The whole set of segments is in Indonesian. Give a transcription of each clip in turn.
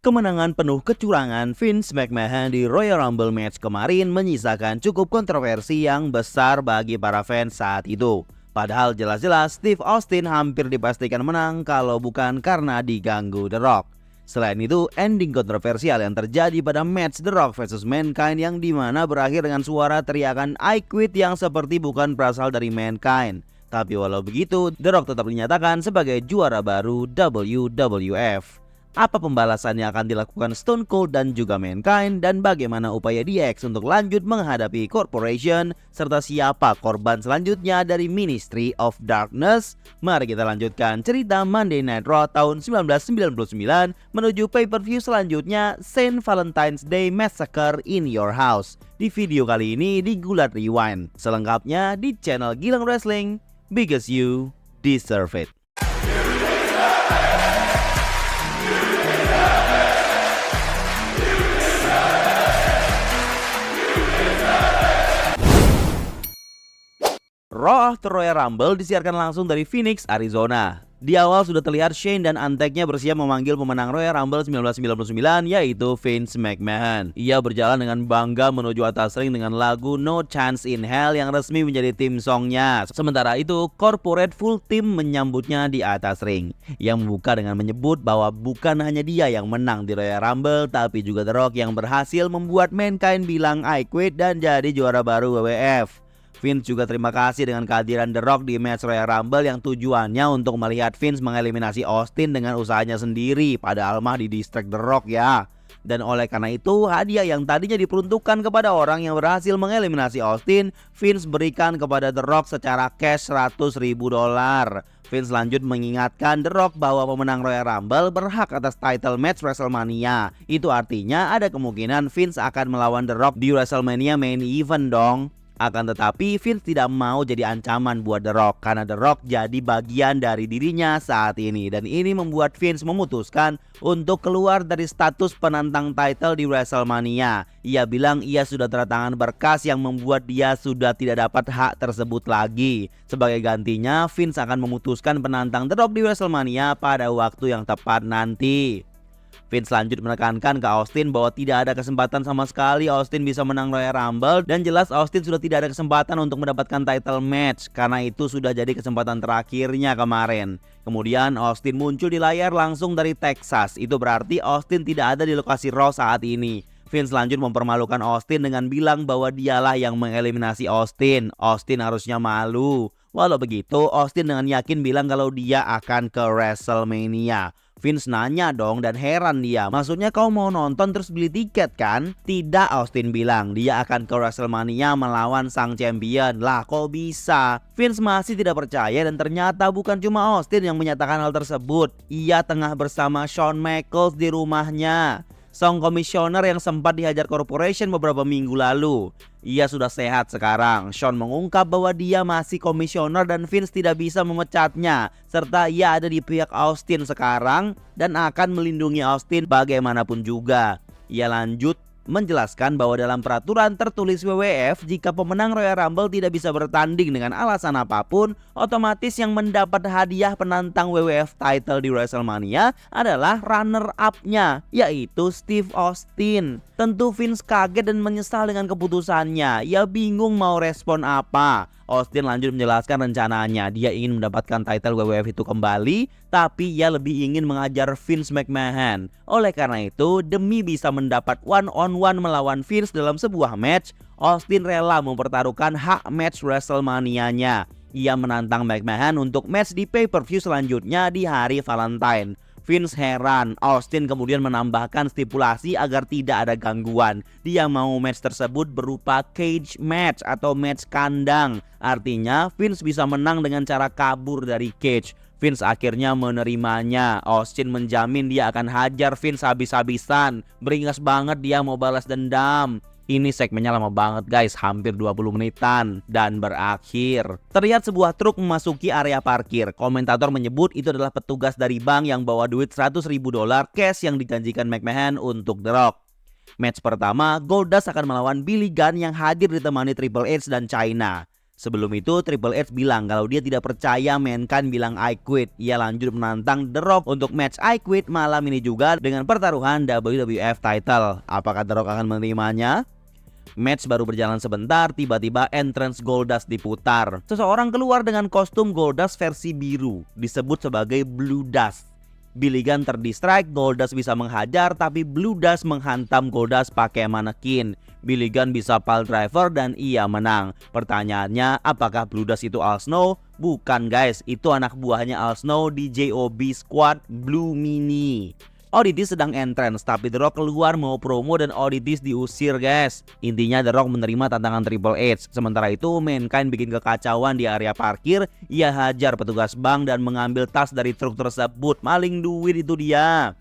Kemenangan penuh kecurangan Vince McMahon di Royal Rumble match kemarin menyisakan cukup kontroversi yang besar bagi para fans saat itu. Padahal jelas-jelas Steve Austin hampir dipastikan menang kalau bukan karena diganggu The Rock. Selain itu, ending kontroversial yang terjadi pada match The Rock vs Mankind yang dimana berakhir dengan suara teriakan I quit yang seperti bukan berasal dari Mankind. Tapi walau begitu, The Rock tetap dinyatakan sebagai juara baru WWF. Apa pembalasan yang akan dilakukan Stone Cold dan juga Mankind, dan bagaimana upaya DX untuk lanjut menghadapi Corporation, serta siapa korban selanjutnya dari Ministry of Darkness? Mari kita lanjutkan cerita Monday Night Raw tahun 1999 menuju pay-per-view selanjutnya, Saint Valentine's Day Massacre in Your House. Di video kali ini di Gulat Rewind, selengkapnya di channel Gilang Wrestling, because you deserve it. Raw After Royal Rumble disiarkan langsung dari Phoenix, Arizona. Di awal sudah terlihat Shane dan Undertaker bersiap memanggil pemenang Royal Rumble 1999 yaitu Vince McMahon. Ia berjalan dengan bangga menuju atas ring dengan lagu No Chance in Hell yang resmi menjadi tim songnya. Sementara itu, Corporate Full Team menyambutnya di atas ring. Ia membuka dengan menyebut bahwa bukan hanya dia yang menang di Royal Rumble, tapi juga The Rock yang berhasil membuat Mankind bilang I quit dan jadi juara baru WWF. Vince juga terima kasih dengan kehadiran The Rock di match Royal Rumble yang tujuannya untuk melihat Vince mengeliminasi Austin dengan usahanya sendiri, padahal mah didistract The Rock ya. Dan oleh karena itu, hadiah yang tadinya diperuntukkan kepada orang yang berhasil mengeliminasi Austin, Vince berikan kepada The Rock secara cash $100.000. Vince lanjut mengingatkan The Rock bahwa pemenang Royal Rumble berhak atas title match WrestleMania. Itu artinya ada kemungkinan Vince akan melawan The Rock di WrestleMania main event dong. Akan tetapi Vince tidak mau jadi ancaman buat The Rock karena The Rock jadi bagian dari dirinya saat ini, dan ini membuat Vince memutuskan untuk keluar dari status penantang title di WrestleMania. Ia bilang ia sudah tanda tangan berkas yang membuat dia sudah tidak dapat hak tersebut lagi. Sebagai gantinya, Vince akan memutuskan penantang The Rock di WrestleMania pada waktu yang tepat nanti. Vince lanjut menekankan ke Austin bahwa tidak ada kesempatan sama sekali Austin bisa menang Royal Rumble, dan jelas Austin sudah tidak ada kesempatan untuk mendapatkan title match karena itu sudah jadi kesempatan terakhirnya kemarin. Kemudian Austin muncul di layar langsung dari Texas. Itu berarti Austin tidak ada di lokasi Raw saat ini. Vince lanjut mempermalukan Austin dengan bilang bahwa dialah yang mengeliminasi Austin. Austin harusnya malu. Walau begitu, Austin dengan yakin bilang kalau dia akan ke WrestleMania. Vince nanya dong dan heran dia, maksudnya kau mau nonton terus beli tiket kan? Tidak, Austin bilang, dia akan ke WrestleMania melawan sang champion. Lah kok bisa? Vince masih tidak percaya dan ternyata bukan cuma Austin yang menyatakan hal tersebut. Ia tengah bersama Shawn Michaels di rumahnya, sang komisioner yang sempat dihajar Corporation beberapa minggu lalu. Ia sudah sehat sekarang. Shawn mengungkap bahwa dia masih komisioner dan Vince tidak bisa memecatnya, serta ia ada di pihak Austin sekarang dan akan melindungi Austin bagaimanapun juga. Ia lanjut menjelaskan bahwa dalam peraturan tertulis WWF, jika pemenang Royal Rumble tidak bisa bertanding dengan alasan apapun, otomatis yang mendapat hadiah penantang WWF title di WrestleMania adalah runner-up-nya, yaitu Steve Austin. Tentu Vince kaget dan menyesal dengan keputusannya. Ia bingung mau respon apa. Austin lanjut menjelaskan rencananya. Dia ingin mendapatkan title WWF itu kembali, tapi ia lebih ingin mengajar Vince McMahon. Oleh karena itu, demi bisa mendapat one-on-one melawan Vince dalam sebuah match, Austin rela mempertaruhkan hak match WrestleMania-nya. Ia menantang McMahon untuk match di pay-per-view selanjutnya di hari Valentine. Vince heran. Austin kemudian menambahkan stipulasi agar tidak ada gangguan. Dia mau match tersebut berupa cage match atau match kandang. Artinya Vince bisa menang dengan cara kabur dari cage. Vince akhirnya menerimanya. Austin menjamin dia akan hajar Vince habis-habisan. Beringas banget dia mau balas dendam. Ini segmennya lama banget guys, hampir 20 menitan, dan berakhir. Terlihat sebuah truk memasuki area parkir. Komentator menyebut itu adalah petugas dari bank yang bawa duit $100.000 cash yang dijanjikan McMahon untuk The Rock. Match pertama, Goldust akan melawan Billy Gunn yang hadir ditemani Triple H dan Chyna. Sebelum itu Triple H bilang kalau dia tidak percaya Mankind bilang I quit. Ia lanjut menantang The Rock untuk match I quit malam ini juga dengan pertaruhan WWF title. Apakah The Rock akan menerimanya? Match baru berjalan sebentar, tiba-tiba entrance Goldust diputar. Seseorang keluar dengan kostum Goldust versi biru, disebut sebagai Blue Dust. Billy Gunn terdistract, Goldust bisa menghajar, tapi Blue Dust menghantam Goldust pakai manekin. Billy Gunn bisa pile driver dan ia menang. Pertanyaannya, apakah Blue Dust itu Al Snow? Bukan guys, itu anak buahnya Al Snow di JOB Squad Blue Mini. Otis sedang entrance, tapi The Rock keluar mau promo dan Otis diusir guys. Intinya The Rock menerima tantangan Triple H. Sementara itu Mankind bikin kekacauan di area parkir. Ia hajar petugas bank dan mengambil tas dari truk tersebut. Maling duit itu dia.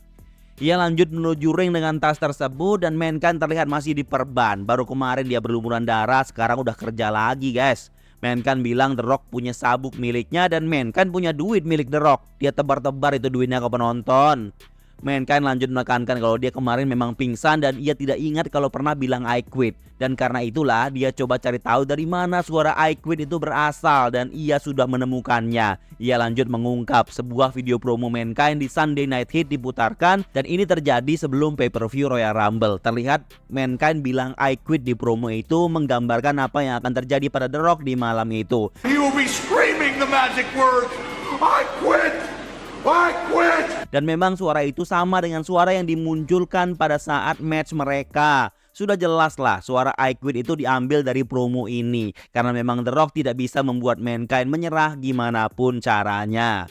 Ia lanjut menuju ring dengan tas tersebut dan Mankind terlihat masih diperban. Baru kemarin dia berlumuran darah, sekarang udah kerja lagi guys. Mankind bilang The Rock punya sabuk miliknya dan Mankind punya duit milik The Rock. Dia tebar-tebar itu duitnya ke penonton. Mankind lanjut menekankan kalau dia kemarin memang pingsan dan ia tidak ingat kalau pernah bilang I quit. Dan karena itulah dia coba cari tahu dari mana suara I quit itu berasal dan ia sudah menemukannya. Ia lanjut mengungkap sebuah video promo Mankind di Sunday Night Heat diputarkan dan ini terjadi sebelum pay-per-view Royal Rumble. Terlihat Mankind bilang I quit di promo itu menggambarkan apa yang akan terjadi pada The Rock di malam itu. He will be screaming the magic word, I quit! I quit! Dan memang suara itu sama dengan suara yang dimunculkan pada saat match mereka. Sudah jelas lah suara I quit itu diambil dari promo ini. Karena memang The Rock tidak bisa membuat Mankind menyerah gimana pun caranya.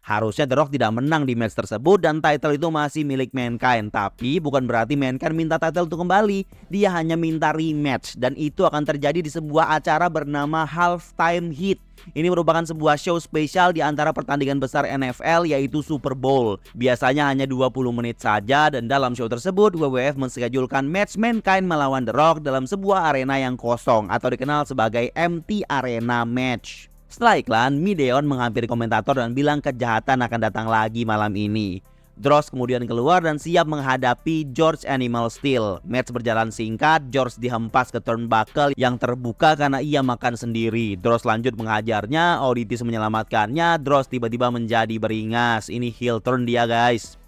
Harusnya The Rock tidak menang di match tersebut dan title itu masih milik Mankind. Tapi bukan berarti Mankind minta title itu kembali. Dia hanya minta rematch dan itu akan terjadi di sebuah acara bernama Halftime Heat. Ini merupakan sebuah show spesial di antara pertandingan besar NFL yaitu Super Bowl. Biasanya hanya 20 menit saja dan dalam show tersebut WWF menschedulkan match Mankind melawan The Rock dalam sebuah arena yang kosong atau dikenal sebagai empty arena match. Setelah iklan, Mideon menghampiri komentator dan bilang kejahatan akan datang lagi malam ini. Droz kemudian keluar dan siap menghadapi George Animal Steel. Match berjalan singkat, George dihempas ke turnbuckle yang terbuka karena ia makan sendiri. Droz lanjut menghajarnya, Otis menyelamatkannya, Droz tiba-tiba menjadi beringas. Ini heel turn dia guys.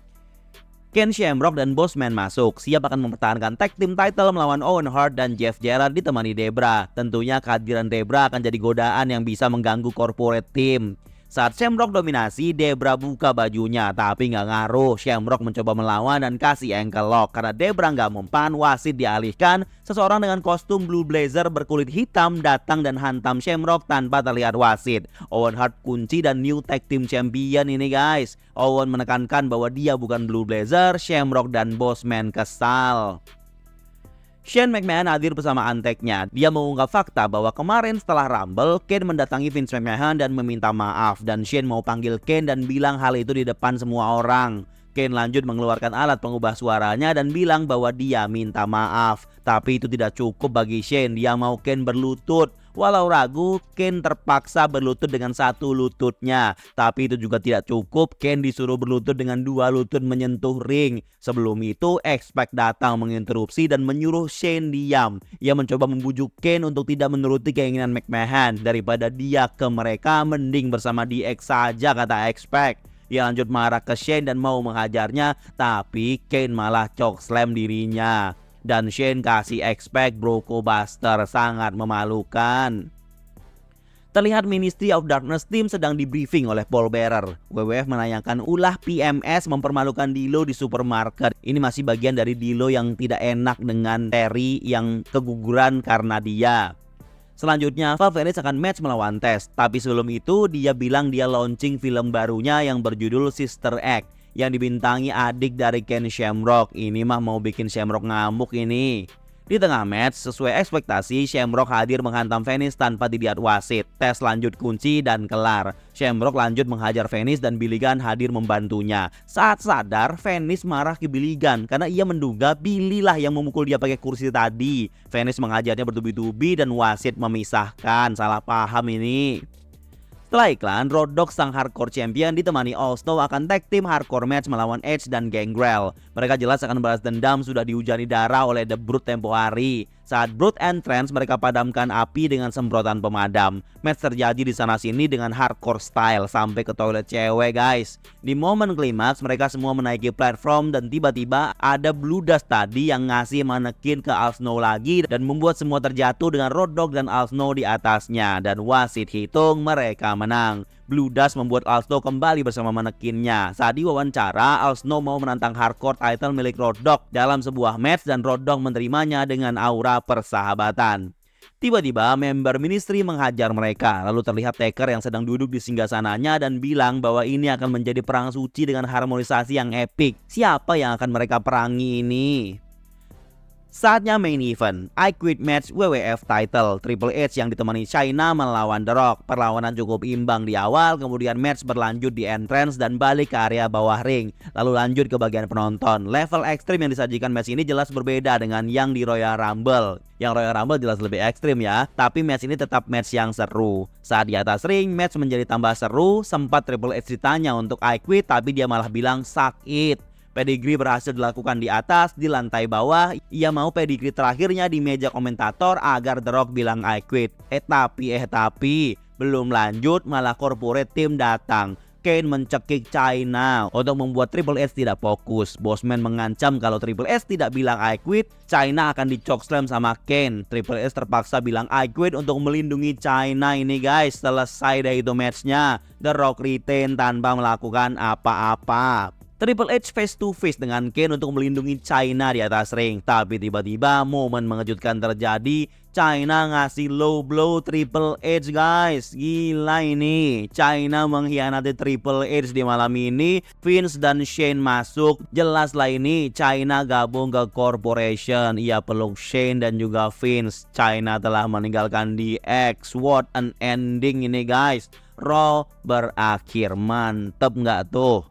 Ken Shamrock dan Bossman masuk, siap akan mempertahankan tag team title melawan Owen Hart dan Jeff Jarrett ditemani Debra. Tentunya kehadiran Debra akan jadi godaan yang bisa mengganggu corporate team. Saat Shamrock dominasi, Debra buka bajunya, tapi nggak ngaruh. Shamrock mencoba melawan dan kasih ankle lock. Karena Debra nggak mempan, wasit dialihkan. Seseorang dengan kostum blue blazer berkulit hitam datang dan hantam Shamrock tanpa terlihat wasit. Owen Hart kunci dan new tag team champion ini guys. Owen menekankan bahwa dia bukan blue blazer, Shamrock dan Bossman kesal. Shane McMahon hadir bersama anteknya. Dia mengungkap fakta bahwa kemarin setelah Rumble, Kane mendatangi Vince McMahon dan meminta maaf. Dan Shane mau panggil Kane dan bilang hal itu di depan semua orang. Kane lanjut mengeluarkan alat pengubah suaranya dan bilang bahwa dia minta maaf. Tapi itu tidak cukup bagi Shane, dia mau Kane berlutut. Walau ragu, Kane terpaksa berlutut dengan satu lututnya. Tapi itu juga tidak cukup, Kane disuruh berlutut dengan dua lutut menyentuh ring. Sebelum itu, X-Pac datang menginterupsi dan menyuruh Shane diam. Ia mencoba membujuk Kane untuk tidak menuruti keinginan McMahon. Daripada dia ke mereka, mending bersama DX saja, kata X-Pac. Ia lanjut marah ke Shane dan mau menghajarnya, tapi Kane malah chokeslam dirinya. Dan Shane kasih X-Pac Bronco Buster, sangat memalukan. Terlihat Ministry of Darkness Team sedang di-briefing oleh Paul Bearer. WWF menayangkan ulah PMS mempermalukan D'Lo di supermarket. Ini masih bagian dari D'Lo yang tidak enak dengan Terry yang keguguran karena dia. Selanjutnya, Val Venis akan match melawan Test. Tapi sebelum itu, dia bilang dia launching film barunya yang berjudul Sister Act, yang dibintangi adik dari Ken Shamrock. Ini mah mau bikin Shamrock ngamuk ini. Di tengah match, sesuai ekspektasi, Shamrock hadir menghantam Venis tanpa dilihat wasit. Test lanjut kunci dan kelar. Shamrock lanjut menghajar Venis dan Billy Gunn hadir membantunya. Saat sadar, Venis marah ke Billy Gunn karena ia menduga Billy lah yang memukul dia pakai kursi tadi. Venis menghajarnya bertubi-tubi dan wasit memisahkan. Salah paham ini. Setelah iklan, Road Dogg sang hardcore champion ditemani All Snow akan tag team hardcore match melawan Edge dan Gangrel. Mereka jelas akan balas dendam sudah dihujani darah oleh The Brute tempo hari. Saat Broad Entrance, mereka padamkan api dengan semprotan pemadam. Match terjadi di sana sini dengan hardcore style sampai ke toilet cewek guys. Di momen klimaks mereka semua menaiki platform dan tiba-tiba ada Blue Dust tadi yang ngasih manekin ke Al Snow lagi dan membuat semua terjatuh dengan Road Dogg dan Al Snow di atasnya, dan wasit hitung mereka menang. Blue Dust membuat Al Snow kembali bersama manekinnya. Saat diwawancara, Al Snow mau menantang hardcore title milik Road Dogg dalam sebuah match dan Road Dogg menerimanya dengan aura persahabatan. Tiba-tiba member Ministry menghajar mereka. Lalu terlihat Taker yang sedang duduk di singgasananya dan bilang bahwa ini akan menjadi perang suci dengan harmonisasi yang epic. Siapa yang akan mereka perangi ini? Saatnya main event, I Quit match WWF title. Triple H yang ditemani China melawan The Rock. Perlawanan cukup imbang di awal, kemudian match berlanjut di entrance dan balik ke area bawah ring. Lalu lanjut ke bagian penonton. Level ekstrim yang disajikan match ini jelas berbeda dengan yang di Royal Rumble. Yang Royal Rumble jelas lebih ekstrim ya, tapi match ini tetap match yang seru. Saat di atas ring, match menjadi tambah seru. Sempat Triple H ditanya untuk I Quit, tapi dia malah bilang suck it. Pedigree berhasil dilakukan di atas, di lantai bawah. Ia mau pedigree terakhirnya di meja komentator agar The Rock bilang I quit. Tapi belum lanjut malah corporate team datang. Kane mencekik China untuk membuat Triple H tidak fokus. Bossman mengancam kalau Triple H tidak bilang I quit, China akan di chokeslam sama Kane. Triple H terpaksa bilang I quit untuk melindungi China ini guys. Selesai deh itu matchnya. The Rock retain tanpa melakukan apa-apa. Triple H face to face dengan Kane untuk melindungi China di atas ring. Tapi tiba-tiba momen mengejutkan terjadi. China ngasih low blow Triple H guys. Gila ini. China mengkhianati Triple H di malam ini. Vince dan Shane masuk. Jelas lah ini China gabung ke corporation. Ia peluk Shane dan juga Vince. China telah meninggalkan DX. What an ending ini guys. Raw berakhir. Mantep nggak tuh?